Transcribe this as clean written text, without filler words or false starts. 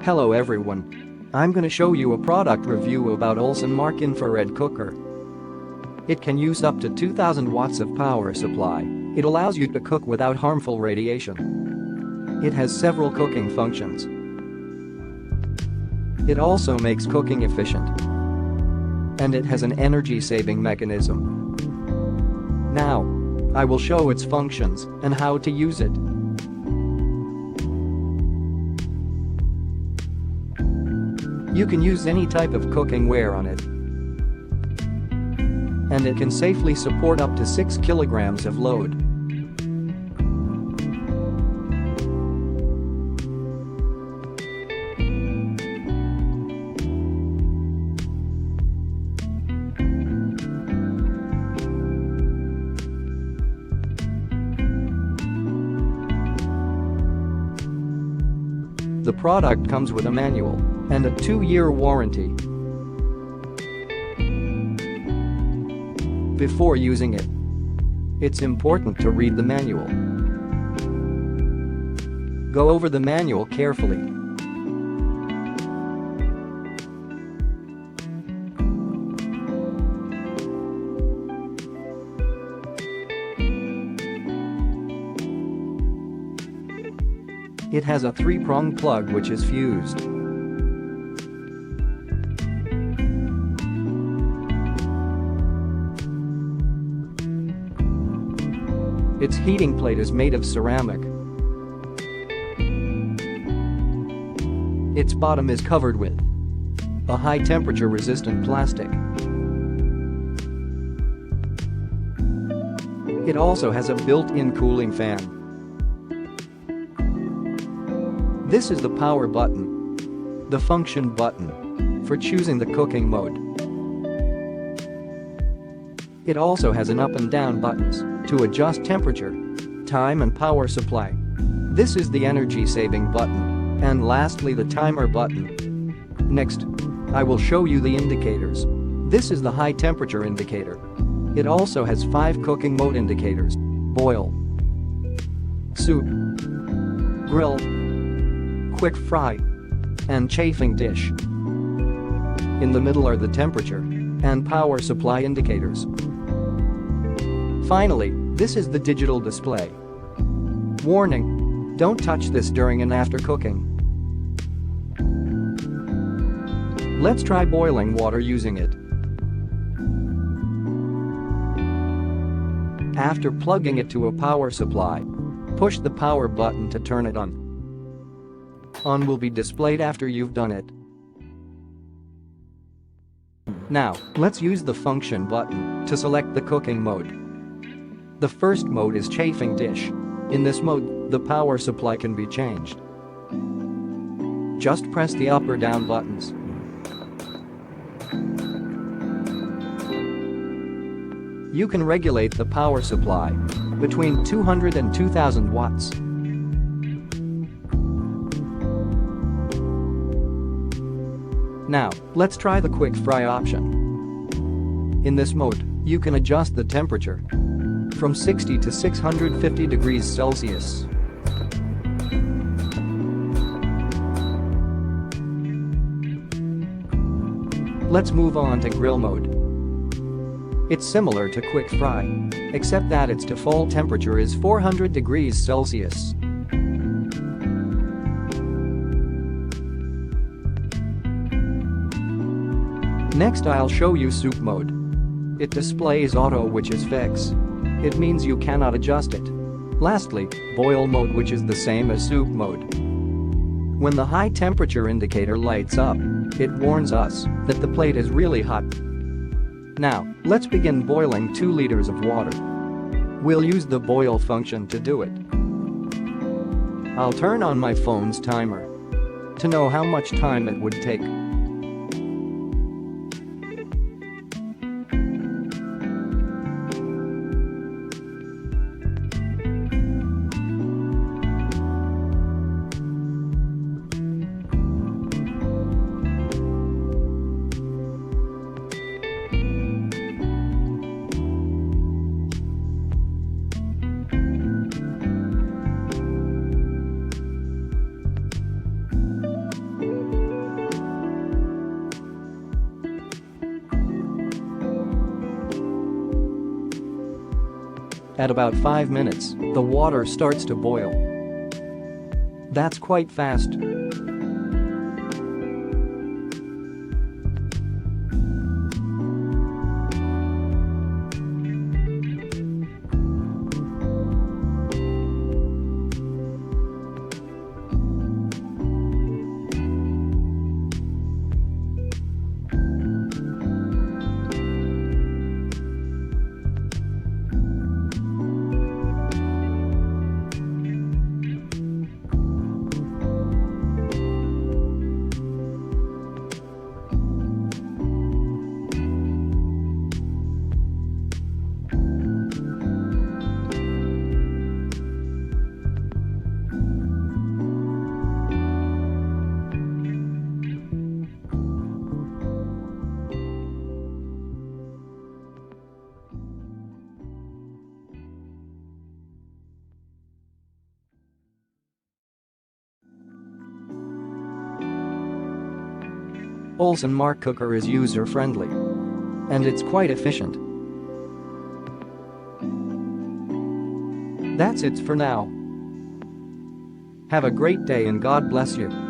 Hello everyone. I'm gonna show you a product review about Olsenmark Infrared Cooker. It can use up to 2000 watts of power supply. It allows you to cook without harmful radiation. It has several cooking functions. It also makes cooking efficient. And it has an energy-saving mechanism. Now, I will show its functions and how to use it. You can use any type of cooking ware on it. And it can safely support up to 6 kilograms of load. The product comes with a manual and a 2-year warranty. Before using it, it's important to read the manual. Go over the manual carefully. It has a 3-prong plug which is fused. Its heating plate is made of ceramic. Its bottom is covered with a high-temperature resistant plastic. It also has a built-in cooling fan. This is the power button, the function button, for choosing the cooking mode. It also has an up and down buttons to adjust temperature, time and power supply. This is the energy-saving button. And lastly, the timer button. Next, I will show you the indicators. This is the high temperature indicator. It also has 5 cooking mode indicators: boil, soup, grill, quick fry, and chafing dish. In the middle are the temperature and power supply indicators. Finally, this is the digital display. Warning: don't touch this during and after cooking. Let's try boiling water using it. After plugging it to a power supply, push the power button to turn it on. On will be displayed after you've done it. Now, let's use the function button to select the cooking mode. The first mode is chafing dish. In this mode, the power supply can be changed. Just press the up or down buttons. You can regulate the power supply between 200 and 2000 watts. Now, let's try the quick fry option. In this mode, you can adjust the temperature from 60 to 650 degrees Celsius. Let's move on to grill mode. It's similar to quick fry, except that its default temperature is 400 degrees Celsius. Next, I'll show you soup mode. It displays auto, which is fixed. It means you cannot adjust it. Lastly, boil mode, which is the same as soup mode. When the high temperature indicator lights up, it warns us that the plate is really hot. Now, let's begin boiling 2 liters of water. We'll use the boil function to do it. I'll turn on my phone's timer to know how much time it would take. At about 5 minutes, the water starts to boil. That's quite fast. Olsenmark Cooker is user-friendly. And it's quite efficient. That's it for now. Have a great day and God bless you.